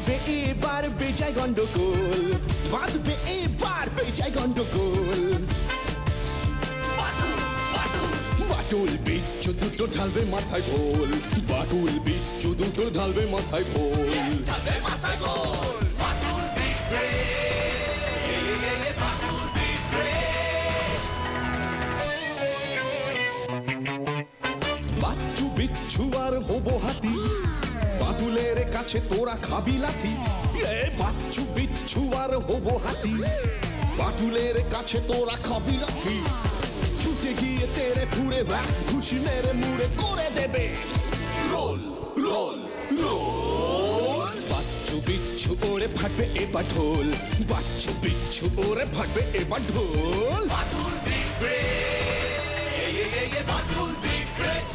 বাঁধবে এবার বেজায় গন্ডগোল, বাঁধবে এবার বেজায় গন্ডগোল। বাটুল বিচ্ছু দুটো ঢালবে মাথায় ভোল, বাটুল বিচ্ছু দুটো ঢালবে মাথায় ভোল। বাচ্চু বিচ্ছু আর হবো হাতি, বাটুলের কাছে তোরা খাবি লাথি। বাচ্চু বিচ্ছু আর হবো হাতি, বাটুলের কাছে তোরা খাবি লাথি। ছুটে গিয়ে তেরে ফুড়ে ঘুষি মেরে মুড়ে করে দেবে রোল রোল রোল। বাচ্চু বিচ্ছু ওরে ফাটবে এবার ঢোল, বাচ্চু বিচ্ছু ওরে ফাটবে এবার ঢোল। Batul the great, Batul the great.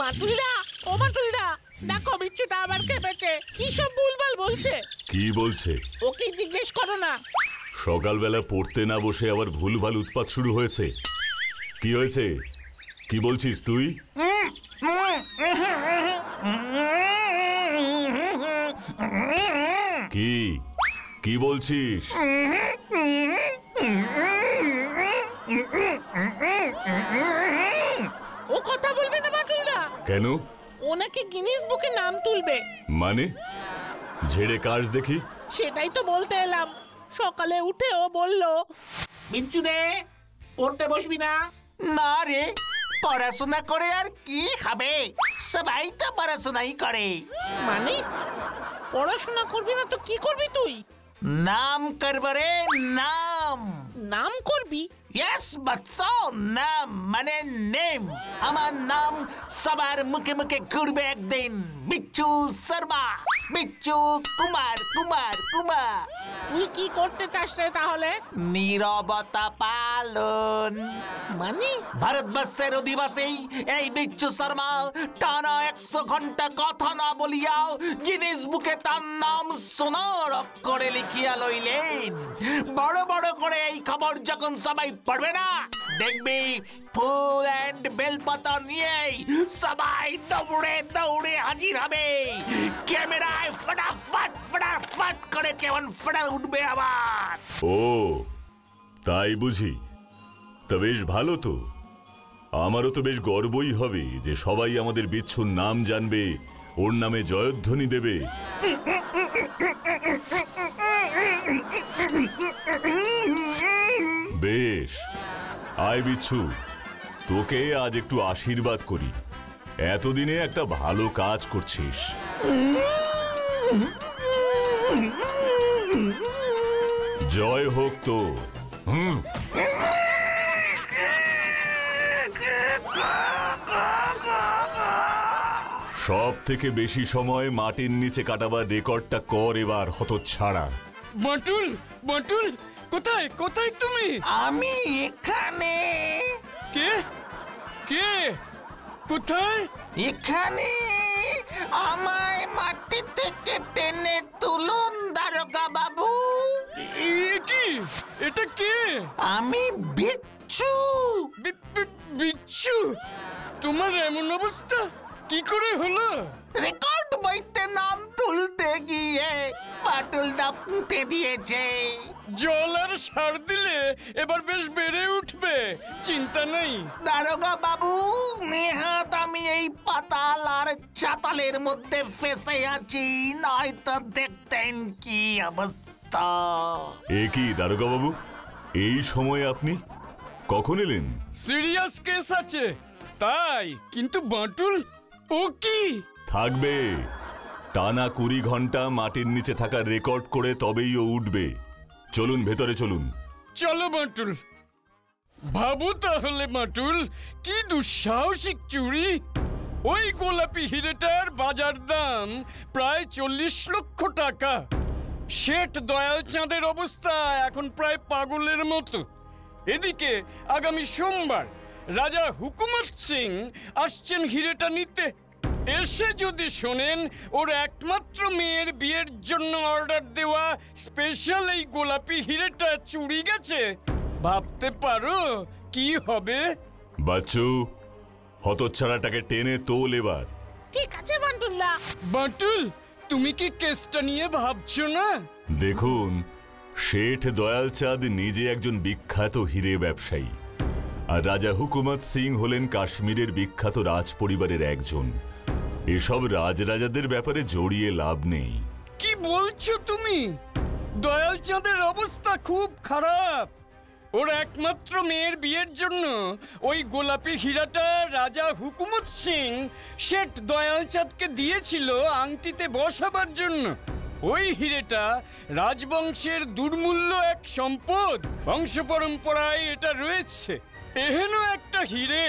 মাটুলদা, ও মাটুলদা, দেখো বিচ্ছুটা আবার কেঁপেছে, কি সব ভুলভাল বলছে। কি বলছে? ওকে জিজ্ঞেস করো না। সকালবেলা পড়তে না বসে আবার ভুলভাল উৎপাত শুরু হয়েছে। কি হয়েছে, কি বলছিস তুই? কি কি বলছিস? ও কথা বলবে না মাটুলদা। কেন? ও নাকি গিনিস বুকে নাম তুলবে। মানে ঝেড়ে কাজ দেখি। সেটাই তো বলতে এলাম। সকালে উঠে ও বলল, বিচ্ছু রে, পড়তে বসবি না? না রে, পড়াশোনা করে আর কি খাবে? সবাই তো পড়াশোনাই করে। মানে পড়াশোনা করবি না তো কি করবি তুই? নাম করবে রে, নাম। নাম করবি? ইয়েস বাচ্চা, নাম মানে নেম। আমার নাম সবার মুখে মুখে ঘুরবে একদিন। বিচ্ছু শর্মা, বিচ্ছু কুমার কুমার কুমার। তুই কি করতে চাস রে তাহলে? নীরবতা পালন। মানে ভারতবর্ষের অধিবাসী এই বিচ্ছু শর্মা টানা 100 ঘন্টা কথা না বলিয়াও গিনিস বুকে তার নাম সোনার অক্ষরে লিখিয়া লইলেন। বড় বড় করে এই খবর যখন সবাই পড়বে না, দেখবি ফুল এন্ড বেলপাতা নিয়ে সবাই দৌড়ে দৌড়ে হাজির হবে। ক্যামেরায় ফটাফট ফটাফট করে কেমন ফটা উঠবে আবার। ও তাই বুঝি? তা বেশ ভালো তো। আমারও তো বেশ গর্বই হবে যে সবাই আমাদের বিচ্ছুর নাম জানবে, ওর নামে জয়ধ্বনি দেবে। বেশ, আয় বিচ্ছু, তোকে আজ একটু আশীর্বাদ করি। এতদিনে একটা ভালো কাজ করছিস। জয় হোক তোর। সব থেকে বেশি সময় মাটির নিচে কাটাবার রেকর্ডটা কর এবার, হতচ্ছাড়া। বাটুল, বাটুল, কোথায় কোথায় তুমি? আমি এখানে। কে কে কোথায়? এখানে। আমায় মাটি থেকে টেনে তুলুন দারোগা বাবু। কি এটা কে? আমি বিচ্ছু। বিচ্ছু, তোমার এমন অবস্থা কি করে হলো? রেকর্ড বইতে নাম তুলতে গিয়ে বাটুলদা পুঁতে দিয়েছে। জল আর সার দিলে এবার বেশ বেড়ে উঠবে, চিন্তা নেই। দারোগা বাবু, নেহাত আমি এই পাতাল আর চাতালের মধ্যে ফেসে আছি, নয়তো দেখতেন কি অবস্থা। এ কি দারোগা বাবু, এই সময়ে আপনি কখন এলেন? সিরিয়াস কেস আছে তাই। কিন্তু বাটুল ও কি? থাকবে, টানা 20 ঘন্টা মাটির নিচে থাকার রেকর্ড করে তবেই ও উঠবে। চলুন ভেতরে চলুন। চলো বাটুল। ভাবো তাহলে বাটুল, কি দুঃসাহসিক চুরি। ওই গোলাপি হিরেটার বাজার দাম প্রায় 40 লক্ষ টাকা। শেঠ দয়াল চাঁদের অবস্থা এখন প্রায় পাগলের মতো। এদিকে আগামী সোমবার রাজা হুকুমত সিং আসছেন হিরেটা নিতে। এসে যদি শোনেন ওর একমাত্র মেয়ের বিয়ের জন্য অর্ডার দেওয়া স্পেশাল এই গোলাপি হিরেটা চুরি গেছে, ভাবতে পারো কি হবে? বাচ্চু, হতচ্ছাড়াটাকে টেনে তোল এবার। ঠিক আছে বান্টুলদা। বাটুল, তুমি কি কেসটা নিয়ে ভাবছো না? দেখুন, শেঠ দয়ালচাঁদ নিজে একজন বিখ্যাত হিরে ব্যবসায়ী, আর রাজা হুকুমত সিং হলেন কাশ্মীরের বিখ্যাত রাজ পরিবারের একজন। এসব রাজরাজাদের ব্যাপারে জড়িয়ে লাভ নেই। কি বলছো তুমি? দয়ালচাঁদের অবস্থা খুব খারাপ। ওর একমাত্র মেয়ের বিয়ের জন্য ওই গোলাপি হীরাটা রাজা হুকুমত সিং শেঠ দয়ালচাঁদকে দিয়েছিল আংটিতে বসাবার জন্য। ওই হিরেটা রাজবংশের দুর্মূল্য এক সম্পদ, বংশ পরম্পরায় এটা রয়েছে। এহেন একটা হিরে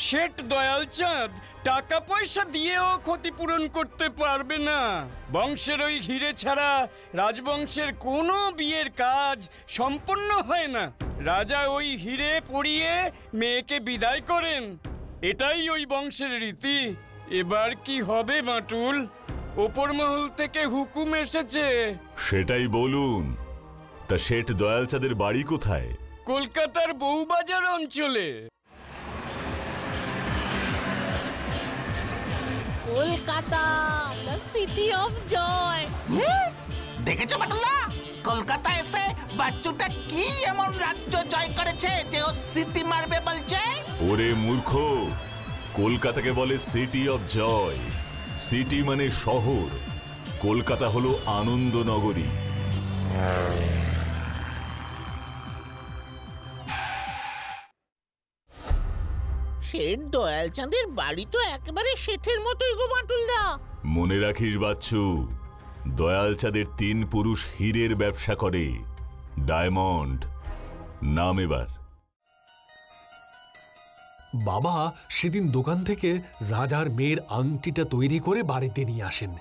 শেঠ দয়ালচাঁদ টাকা পয়সা দিয়েও ক্ষতিপূরণ করতে পারবে না। বংশের ওই হিরে ছাড়া রাজবংশের কোনো বিয়ের কাজ সম্পন্ন হয় না। রাজা ওই হিরে পরিয়ে মেয়েকে বিদায় করেন, এটাই ওই বংশের রীতি। এবার কি হবে মাটুল? ওপর মহল থেকে হুকুম এসেছে। সেটাই বলুন। তা শেঠ দয়ালচাঁদের বাড়ি কোথায়? কলকাতার বউবাজার অঞ্চলে। Kolkata, the city of joy. দেখেছো বাটুলদা, কলকাতা এসে বাচ্চুটা কি এমন রাজ্য জয় করেছে যে ও সিটি মারবে বলছে? ওরে মূর্খ, কলকাতাকে বলে সিটি অফ জয়। সিটি মানে শহর, কলকাতা হলো আনন্দ নগরী। শেঠ দয়ালচাঁদের বাড়ি তো একেবারে শেঠের মতোই গো বান্টুলদা। মনে রাখিস বাচ্চু, দয়ালচাঁদের 3 পুরুষ হীরের ব্যবসা করে। ডায়মন্ড নাম এবার। বাবা সেদিন দোকান থেকে রাজার মেয়ের আংটিটা তৈরি করে বাড়িতে নিয়ে আসেন।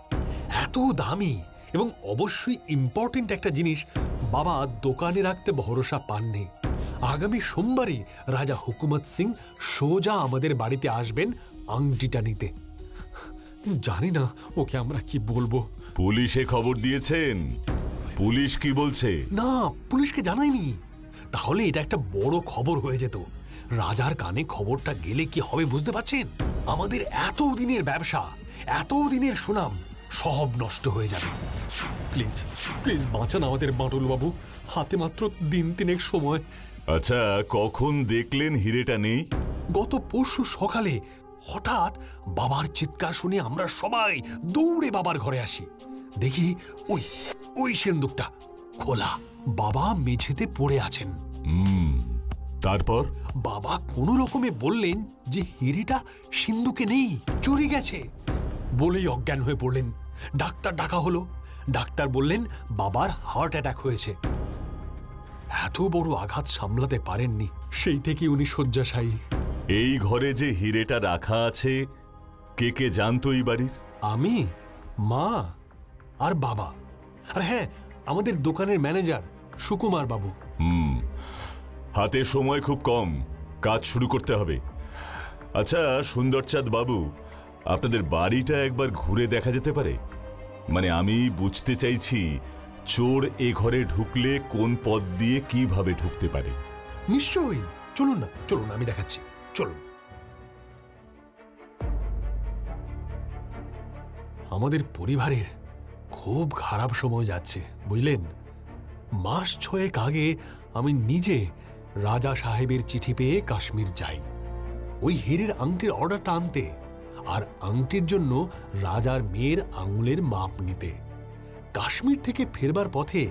এত দামি এবং অবশ্যই ইম্পর্টেন্ট একটা জিনিস বাবা দোকানে রাখতে ভরসা পাননি। আগামী সোমবারই রাজা হুকুমত সিং সোজা আমাদের বাড়িতে আসবেন আংটিটা নিতে। জানি না ওকে আমরা কি বলবো। পুলিশে খবর দিয়েছেন? পুলিশ কি বলছে? না, পুলিশকে জানাইনি। তাহলে এটা একটা বড় খবর হয়ে যেত। রাজার কানে খবরটা গেলে কি হবে বুঝতে পারছেন? আমাদের এত দিনের ব্যবসা, এত দিনের সুনাম সব নষ্ট হয়ে যাবে। প্লিজ প্লিজ বাঁচান আমাদের বাটুল বাবু, হাতে মাত্র দিন 3 সময়। আচ্ছা, কখন দেখলেন হিরেটা নেই? গত পরশু সকালে হঠাৎ বাবার চিৎকার শুনে আমরা সবাই দৌড়ে বাবার ঘরে আসি। দেখি ওই ওই সিন্দুকটা খোলা, বাবা মেঝেতে পড়ে আছেন। তারপর বাবা কোনো রকমে বললেন যে হিরেটা সিন্ধুকে নেই, চুরি গেছে। বলেই অজ্ঞান হয়ে পড়লেন। ডাক্তার ডাকা হলো। ডাক্তার বললেন বাবার হার্ট অ্যাটাক হয়েছে। এত বড় আঘাত সামলাতে পারেননি, সেই থেকে উনি শয্যাশায়ী। এই ঘরে যে হিরেটা রাখা আছে, কে কে জানতো এই বাড়ির? আমি, মা আর বাবা, আর হ্যাঁ আমাদের দোকানের ম্যানেজার সুকুমার বাবু। হাতে সময় খুব কম, কাজ শুরু করতে হবে। আচ্ছা সুন্দরচাঁদ বাবু, আপনাদের বাড়িটা একবার ঘুরে দেখা যেতে পারে? মানে আমি বুঝতে চাইছি, চোর এ ঘরে ঢুকলে কোন পথ দিয়ে কিভাবে ঢুকতে পারে। নিশ্চয়ই, চলুন না, চলুন আমি দেখাচ্ছি, চলুন। আমাদের পরিবারের খুব খারাপ সময় যাচ্ছে বুঝলেন। মাস 6 আগে আমি নিজে রাজা সাহেবের চিঠি পেয়ে কাশ্মীর যাই ওই হীরের আংটির অর্ডারটা আনতে, আর আংটির জন্য রাজার মেয়ের আঙুলের মাপ নিতে। কাশ্মীর থেকে ফেরবার পথে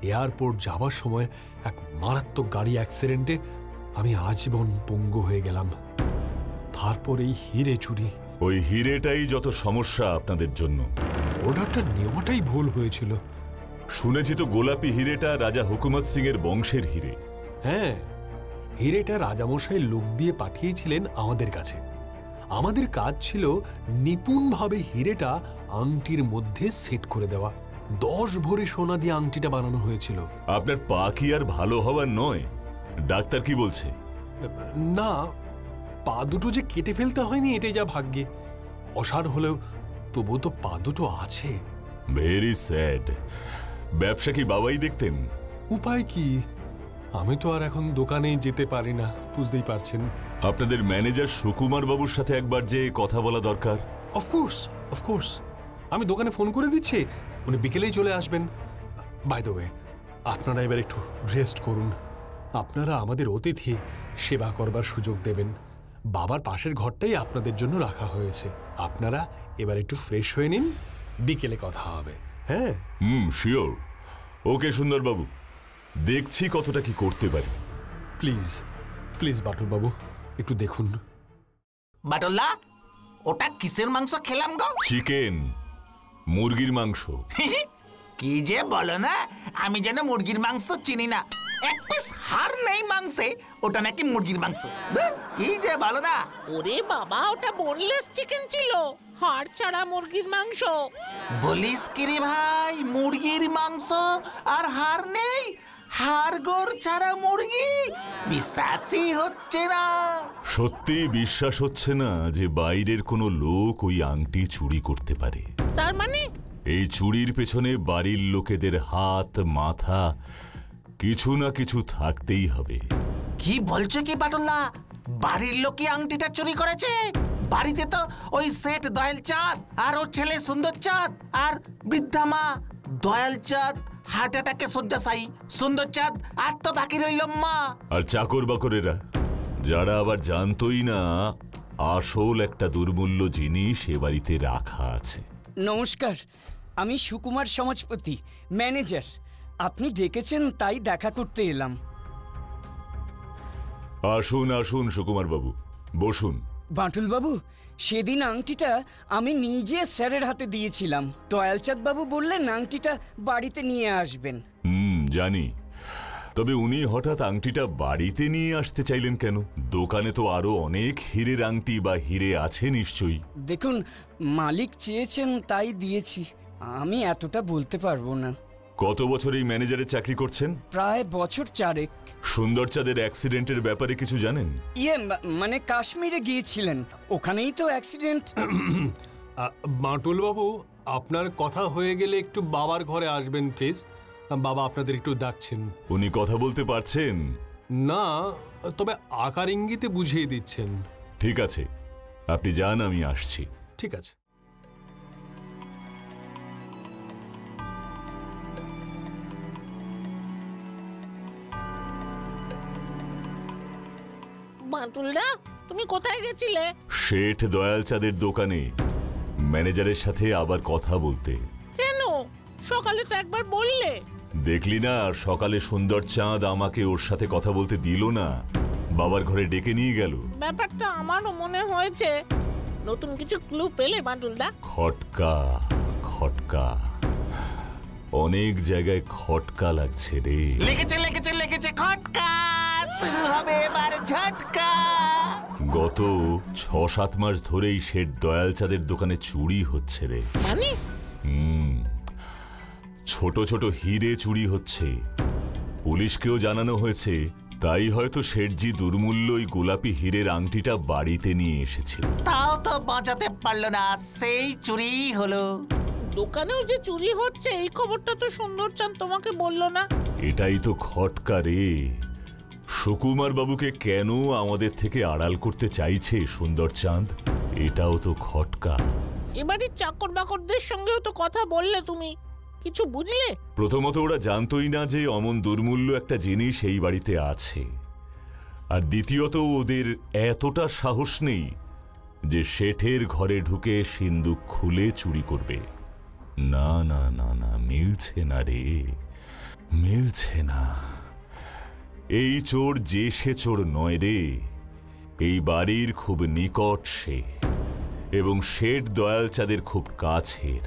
এয়ারপোর্ট যাবার সময় এক মারাত্মক গাড়ি অ্যাক্সিডেন্টে আমি আজীবন পঙ্গু হয়ে গেলাম। তারপর এই হিরে চুরি। ওই হিরেটাই যত সমস্যা আপনাদের জন্য। অর্ডারটা নেওয়াটাই ভুল হয়েছিল। শুনেছি তো গোলাপি হিরেটা রাজা হুকুমত সিং এর বংশের হিরে। হ্যাঁ, হিরেটা রাজামশাই লোক দিয়ে পাঠিয়েছিলেন আমাদের কাছে। আমাদের কাজ ছিল নিপুণভাবে হিরেটা আংটির মধ্যে সেট করে দেওয়া। 10 ভরি সোনা দিয়ে আংটিটা বানানো হয়েছিল। আপনার পা কি আর ভালো হওয়ার নয়? ডাক্তার কি বলছে? না, পা দুটো যে কেটে ফেলতে হয়নি এটাই যা ভাগ্যে। অসাড় হলেও তবু তো পা দুটো আছে। Very sad. ব্যবসা কি বাবাই দেখতেন? উপায় কি, আমি তো আর এখন দোকানে যেতে পারি না, বুঝতেই পারছেন। আপনাদের ম্যানেজার সুকুমার বাবুর সাথে একবার যে কথা বলা দরকার। অফকোর্স অফকোর্স, আমি দোকানে ফোন করে দিচ্ছি, উনি বিকেলেই চলে আসবেন। বাই দ্য ওয়ে, আপনারা এবার একটু রেস্ট করুন। আপনারা আমাদের অতিথি, সেবা করবার সুযোগ দেবেন। বাবার পাশের ঘরটাই আপনাদের জন্য রাখা হয়েছে। আপনারা এবার একটু ফ্রেশ হয়ে নিন, বিকেলে কথা হবে। হ্যাঁ শিওর। ওকে সুন্দরবাবু, দেখছি কতটা কি করতে পারি। প্লিজ প্লিজ বাটুল বাবু, একটু দেখুন। বাটুল্লা, ওটা কিসের মাংস খেলাম গো? চিকেন, মুরগির মাংস। কি যে বলো না, আমি যেন মুরগির মাংস চিনি না। এক পিস হাড় নেই মাংসে, ওটা নাকি মুরগির মাংস। ধুর, কি যে বলো না। ওরে বাবা, ওটা বোনলেস চিকেন ছিল, হাড় ছাড়া মুরগির মাংস। বলিস কি রে ভাই, মুরগির মাংস আর হাড় নেই? হাড় গোড় ছাড়া মুরগি? বিশ্বাসই হচ্ছে না। সত্যি বিশ্বাস হচ্ছে না যে বাইরের কোনো লোক ওই আংটি চুরি করতে পারে। তার মানে এই চুরির পেছনে বাড়ির লোকেদের হাত মাথা কিছু না কিছু থাকতেই হবে। কি বলছো কি বাটুল্লা? বাড়ির লোকই আংটিটা চুরি করেছে? বাড়িতে তো ওই সেট দয়াল চাঁদ আর ওর ছেলে সুন্দর চাঁদ আর বৃদ্ধা মা দয়াল চাঁদ হার্ট অ্যাটাকে শয্যাশায়ী, সুন্দর চাঁদ আর তো বাকি রইল মা আর চাকর বাকরেরা, যারা আবার জানতোই না আসল একটা দুর্মূল্য জিনিস এ বাড়িতে রাখা আছে। নমস্কার, আমি সুকুমার সমাজপতি, ম্যানেজার। আপনি ডেকেছেন তাই দেখা করতে এলাম। আসুন আসুন সুকুমার বাবু, বসুন। বাঁটুল বাবু, সেদিন আংটিটা আমি নিজে স্যারের হাতে দিয়েছিলাম। দয়ালচাঁদ বাবু বললেন আংটিটা বাড়িতে নিয়ে আসবেন। জানি, তবে উনি হঠাৎ আংটিটা বাড়িতে নিয়ে আসতে চাইলেন কেন? দোকানে তো আরো অনেক হীরের আংটি বা হীরে আছে নিশ্চয়ই। দেখুন, মালিক চেয়েছেন তাই দিয়েছি, আমি এতটা বলতে পারবো না। কত বছর এই ম্যানেজারের চাকরি করছেন? প্রায় বছর 4। সুন্দর চাঁদের অ্যাক্সিডেন্টের ব্যাপারে কিছু জানেন? মানে কাশ্মীরে গিয়েছিলেন, ওখানেই তো অ্যাক্সিডেন্ট। বাটুল বাবু, আপনার কথা হয়ে গেলে একটু বাবার ঘরে আসবেন প্লিজ। বাবা আপনাদের একটু ডাকছেন। উনি কথা বলতে পারছেন না, তবে আকার ইঙ্গিতে বুঝিয়ে দিচ্ছেন। ঠিক আছে, আপনি যান, আমি আসছি। ঠিক আছে। বাঁটুলদা, তুমি কোথায় গেছিলে? শেঠ দয়াল চাঁদের দোকানে ম্যানেজারের সাথে আবার কথা বলতে। কেন? সকালে তো একবার বললে। দেখলি না, সকালে সুন্দর চাঁদ আমাকে ওর সাথে কথা বলতে দিল না, বাবার ঘরে ডেকে নিয়ে গেল। ব্যাপারটা আমারও মনে হয়েছে। নতুন কিছু ক্লু পেলে বাঁটুলদা? খটকা খটকা, অনেক জায়গায় খটকা লাগছে রে। লেগেছে লেগেছে লেগেছে খটকা, শুরু হবে এবার ঝটকা। গত 6-7 মাস ধরেই শেঠ দয়াল চাঁদের দোকানে চুরি হচ্ছে রে। মানে? ছোট ছোট হীরে চুরি হচ্ছে। পুলিশকেও জানানো হয়েছে, তাই হয়তো শেঠজি দুর্মূল্য ওই গোলাপি হীরের আংটিটা বাড়িতে নিয়ে এসেছিল। তাও তো বাঁচাতে পারলো না, সেই চুরি হলো। দোকানেও যে চুরি হচ্ছে এই খবরটা তো সুন্দরচাঁদ তোমাকে বললো না। এটাই তো খটকা রে। সুকুমার বাবুকে কেন আমাদের থেকে আড়াল করতে চাইছে সুন্দর চাঁদ, এটাও তো খটকা। এবারে চাকর বাকরদের সঙ্গেও তো কথা বললে তুমি, কিছু বুঝলে? প্রথমত ওরা জানতোই না যে অমন দুর্মূল্য একটা জিনিস এই বাড়িতে আছে, আর দ্বিতীয়ত ওদের এতটা সাহস নেই যে শেঠের ঘরে ঢুকে সিন্দুক খুলে চুরি করবে। না না না না, মিলছে না রে, মিলছে না। এই চোর যে সে চোর নয় রে, এই বাড়ির খুব নিকট সে, এবং শেঠ দয়াল চাঁদের খুব কাছের।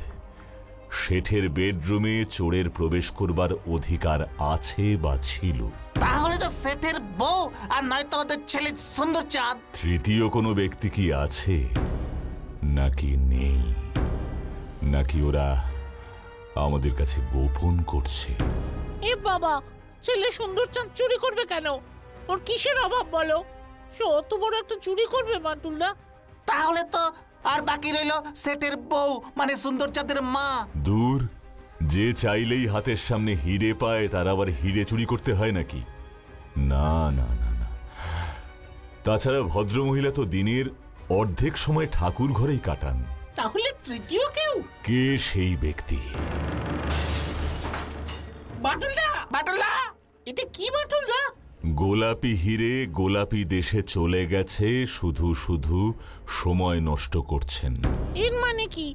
শেঠের বেডরুমে চোরের প্রবেশ করবার অধিকার আছে বা ছিল। তাহলে তো সেটের বউ আর নয়তো ওদের ছেলে সুন্দর চাঁদ। তৃতীয় কোনো ব্যক্তি কি আছে নাকি নেই, নাকি ওরা আমাদের কাছে গোপন করছে? এ বাবা, ছেলে সুন্দরচাঁদ চুরি করবে কেন? ওর কিসের অভাব বলো? সে অত বড় একটা চুরি করবে বাঁটুলদা? তাহলে তো আর বাকি রইল সেটের বউ মানে সুন্দরচাঁদের মা। দূর, যে চাইলেই হাতের সামনে হিরে পায় তার আবার হিরে চুরি করতে হয় নাকি? না না না না। তাছাড়া ভদ্রমহিলা তো দিনের অর্ধেক সময় ঠাকুর ঘরেই কাটান। তাহলে তৃতীয় কেউ? কে সেই ব্যক্তি? বাটুলদা! বাটুলদা! এটা কি বাটুলদা? গোলাপি হিরে গোলাপি দেশে চলে গেছে, শুধু শুধু সময় নষ্ট করছেন। এর মানে কি?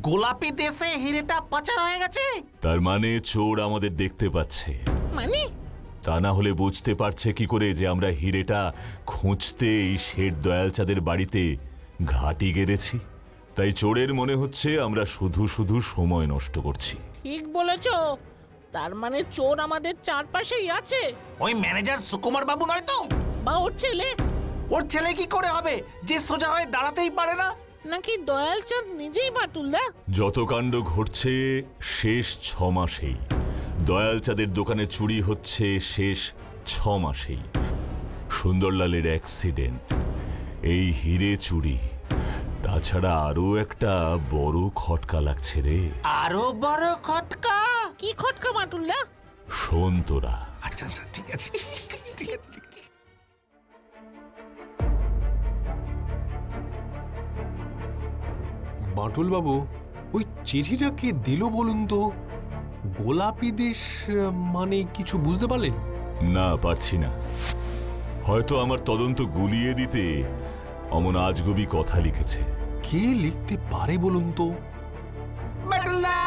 গোলাপি দেশে হিরেটা পাচার হয়ে গেছে। তার মানে চোর আমাদের দেখতে পাচ্ছে। মানে? তা না হলে বুঝতে পারছে কি করে যে আমরা হিরেটা খুঁজতে এই শেঠ দয়ালচাঁদের বাড়িতে ঘাঁটি গেড়েছি? তাই চোরের মনে হচ্ছে আমরা শুধু শুধু সময় নষ্ট করছি। ঠিক বলেছো। তার মানে চোর আমাদের চারপাশেই আছে। ওই ম্যানেজার সুকুমার বাবু নয় তো? বা ওর ছেলে? ওর ছেলে কি করে হবে যে সোজা হয়ে দাঁড়াতেই পারে না? নাকি দয়ালচাঁদ নিজেই বাটুলদা? যত কাণ্ড ঘটছে শেষ 6 মাসেই। দয়ালচাঁদের দোকানে চুরি হচ্ছে শেষ 6 মাসেই। সুন্দরলালের অ্যাক্সিডেন্ট, এই হিরে চুরি, তাছাড়া আরো একটা বড় খটকা লাগছে রে। আরো বড় খটকা? কি খটকা বাটুলদা? শোন তোরা। আচ্ছা আচ্ছা, ঠিক আছে ঠিক আছে। বাটুল বাবু, ওই চিঠিটা কে দিল বলুন তো? গোলাপি দেশ মানে কিছু বুঝতে পারলেন? না, পারছি না। হয়তো আমার তদন্ত গুলিয়ে দিতে অমন আজগুবি কথা লিখেছে। কে লিখতে পারে বলুন তো? বাটুলদা!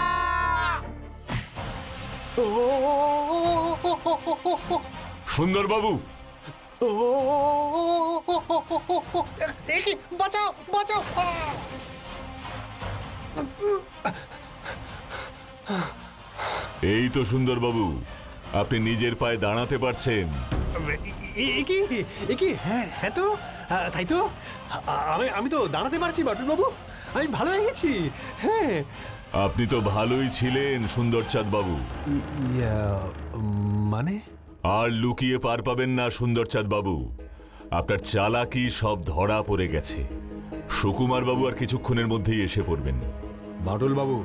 সুন্দরবাবু! বাঁচাও বাঁচাও! এই তো সুন্দরবাবু, আপনি নিজের পায়ে দাঁড়াতে পারছেন। হ্যাঁ হ্যাঁ তো, তাই তো। আমি তো দাঁড়াতে পারছি বাটুল বাবু, আমি ভালো হয়ে গেছি। হ্যাঁ, আপনি তো ভালোই ছিলেন সুন্দরচাঁদ বাবু। মানে? আর লুকিয়ে পার পাবেন না সুন্দরচাঁদ বাবু। আপনার চালাকি সব ধরা পড়ে গেছে। সুকুমার বাবু আর কিছুক্ষণের মধ্যেই এসে পড়বেন। বাটুল বাবু,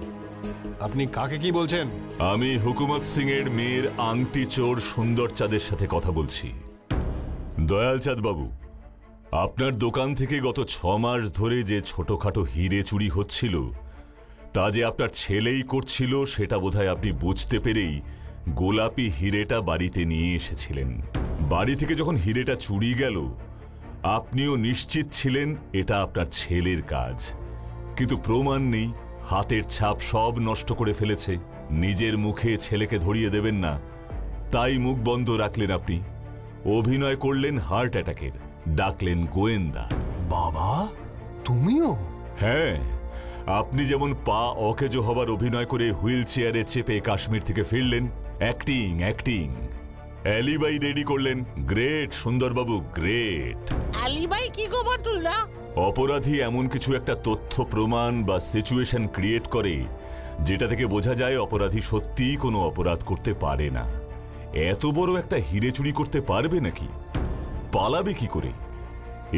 আপনি কাকে কি বলছেন? আমি হুকুমত সিং এর মেয়ের আংটি চোর সুন্দরচাঁদের সাথে কথা বলছি। দয়ালচাঁদ বাবু, আপনার দোকান থেকে গত 6 মাস ধরে যে ছোটখাটো হিরে চুরি হচ্ছিল তা যে আপনার ছেলেই করছিল সেটা বোধহয় আপনি বুঝতে পেরেই গোলাপি হিরেটা বাড়িতে নিয়ে এসেছিলেন। বাড়ি থেকে যখন হিরেটা চুরি গেল আপনিও নিশ্চিত ছিলেন এটা আপনার ছেলের কাজ, কিন্তু প্রমাণ নেই। হাতের ছাপ সব নষ্ট করে ফেলেছে। নিজের মুখে ছেলেকে ধরিয়ে দেবেন না, তাই মুখ বন্ধ রাখলেন আপনি। অভিনয় করলেন হার্ট অ্যাটাকের, ডাকলেন গোয়েন্দা। বাবা, তুমিও? হ্যাঁ, আপনি যেমন পা অকেজো হবার অভিনয় করে হুইল চেয়ারে চেপে কাশ্মীর থেকে ফিরলেন, অ্যাক্টিং অ্যাক্টিং, অ্যালিবাই রেডি করলেন। গ্রেট সুন্দরবাবু, গ্রেট। আলিবাই কি গো বাটুলদা? অপরাধী এমন কিছু একটা তথ্য প্রমাণ বা সিচুয়েশন ক্রিয়েট করে যেটা থেকে বোঝা যায় অপরাধী সত্যিই কোনো অপরাধ করতে পারে না। এত বড় একটা হিরে চুরি করতে পারবে নাকি? পালাবে কি করে?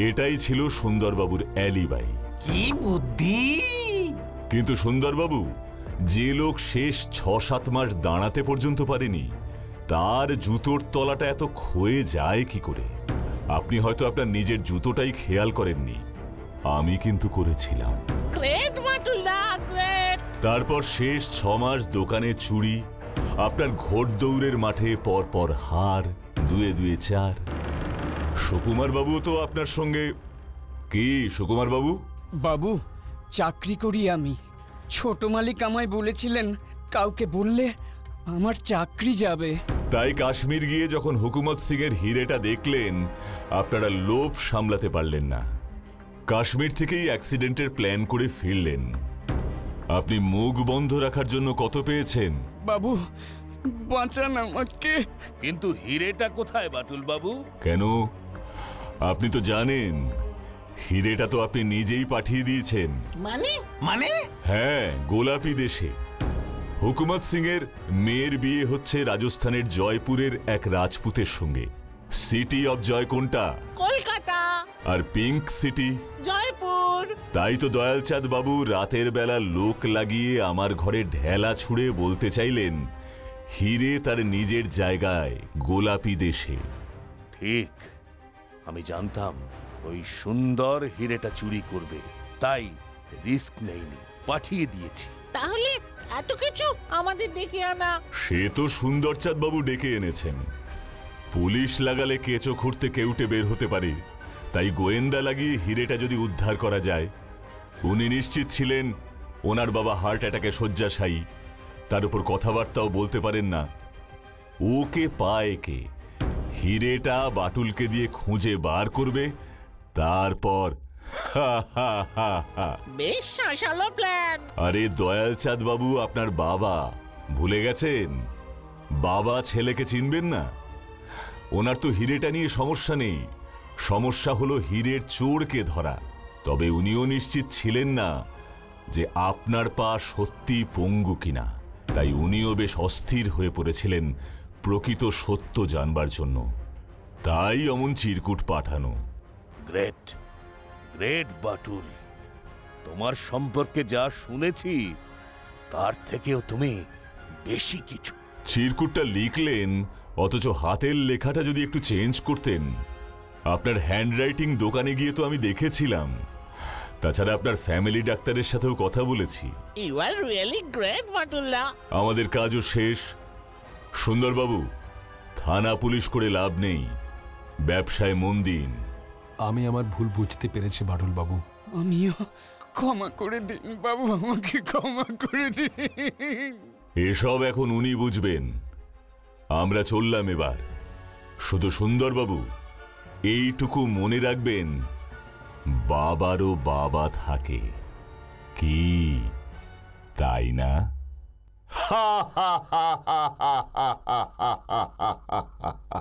এটাই ছিল সুন্দরবাবুর অ্যালিবাই। কি বুদ্ধি! কিন্তু সুন্দরবাবু, যে লোক শেষ 6-7 মাস দাঁড়াতে পর্যন্ত পারেনি তার জুতোর তলাটা এত ক্ষয়ে যায় কি করে? আপনি হয়তো আপনার নিজের জুতোটাই খেয়াল করেননি, আমি কিন্তু করেছিলাম। গ্রেট বাটুলদা, গ্রেট। তারপর শেষ 6 মাস দোকানে চুরি, আপনার ঘোড়দৌড়ের মাঠে পরপর হার, 2-2 4। সুকুমার বাবু তো আপনার সঙ্গে। কি সুকুমার বাবু? বাবু, চাকরি করি আমি। ছোট মালিক আমায় বলেছিলেন কাউকে বললে আমার চাকরি যাবে। তাই কাশ্মীর গিয়ে যখন হুকুমত সিং এর হিরেটা দেখলেন আপনারা লোভ সামলাতে পারলেন না। কাশ্মীর থেকেই অ্যাক্সিডেন্টের প্ল্যান করে ফিরলেন। আপনি মুখ বন্ধ রাখার জন্য কত পেয়েছেন? বাবু, বাঁচান আমাকে। কিন্তু হিরেটা কোথায় বাটুল বাবু? কেন? আপনি তো জানেন হিরেটা তো আপনি নিজেই পাঠিয়ে দিয়েছেন। মানে? মানে? হ্যাঁ, গোলাপি দেশে। হুকুমত সিং এর মেয়ের বিয়ে হচ্ছে রাজস্থানের জয়পুরের এক রাজপুতের সঙ্গে। সিটি অফ জয় কোনটা? কলকাতা। আর পিঙ্ক সিটি? জয়পুর। তাই তো দয়ালচাঁদ বাবু রাতের বেলা লোক লাগিয়ে আমার ঘরে ঢেলা ছুঁড়ে বলতে চাইলেন হিরে তার নিজের জায়গায় গোলাপি দেশে। ঠিক, আমি জানতাম ওই সুন্দর হিরেটা চুরি করবে, তাই রিস্ক নেইনি, পাঠিয়ে দিয়েছি। তাহলে এত কিছু আমাদের ডেকে আনা? সে তো সুন্দরচাঁদ বাবু ডেকে এনেছেন। পুলিশ লাগালে কেঁচো খুঁড়তে কেউটে বের হতে পারে, তাই গোয়েন্দা লাগিয়ে হিরেটা যদি উদ্ধার করা যায়। উনি নিশ্চিত ছিলেন ওনার বাবা হার্ট অ্যাটাকে শয্যাশায়ী, তার উপর কথাবার্তাও বলতে পারেন না। ওকে পায় কে? হিরেটা বাটুলকে দিয়ে খুঁজে বার করবে, তারপর বেশ শাসালো প্ল্যান। আরে দয়ালচাঁদ বাবু আপনার বাবা, ভুলে গেছেন? বাবা ছেলেকে চিনবেন না? ওনার তো হিরেটা নিয়ে সমস্যা নেই, সমস্যা হলো হীরের চোরকে ধরা। তবে উনিও নিশ্চিত ছিলেন না যে আপনার পা সত্যি পঙ্গু কিনা, তাই উনিও বেশ অস্থির হয়ে পড়েছিলেন প্রকৃত সত্য জানবার জন্য। তাই অমন চিরকুট পাঠানো। গ্রেট, গ্রেট বাটুল, তোমার সম্পর্কে যা শুনেছি তার থেকেও তুমি বেশি কিছু। চিরকুটটা লিখলেন, অথচ হাতের লেখাটা যদি একটু চেঞ্জ করতেন। আপনার হ্যান্ডরাইটিং দোকানে গিয়ে তো আমি দেখেছিলাম। তাছাড়া আপনার ফ্যামিলি ডাক্তারের সাথেও কথা বলেছি। ইউ আর রিয়েলি গ্রেট বাটুলদা। আমাদের কাজও শেষ। সুন্দরবাবু, থানা পুলিশ করে লাভ নেই, ব্যবসায় মন দিন। আমি আমার ভুল বুঝতে পেরেছি বাটুল বাবু। আমিও ক্ষমা করে দিন বাবু, আমাকে ক্ষমা করে দিন। এসব এখন উনি বুঝবেন। আমরা চললাম এবার। শুধু সুন্দরবাবু এইটুকু মনে রাখবেন, বাবারও বাবা থাকে, কি তাই না? হা হা হা হা হা হা হা হা হা।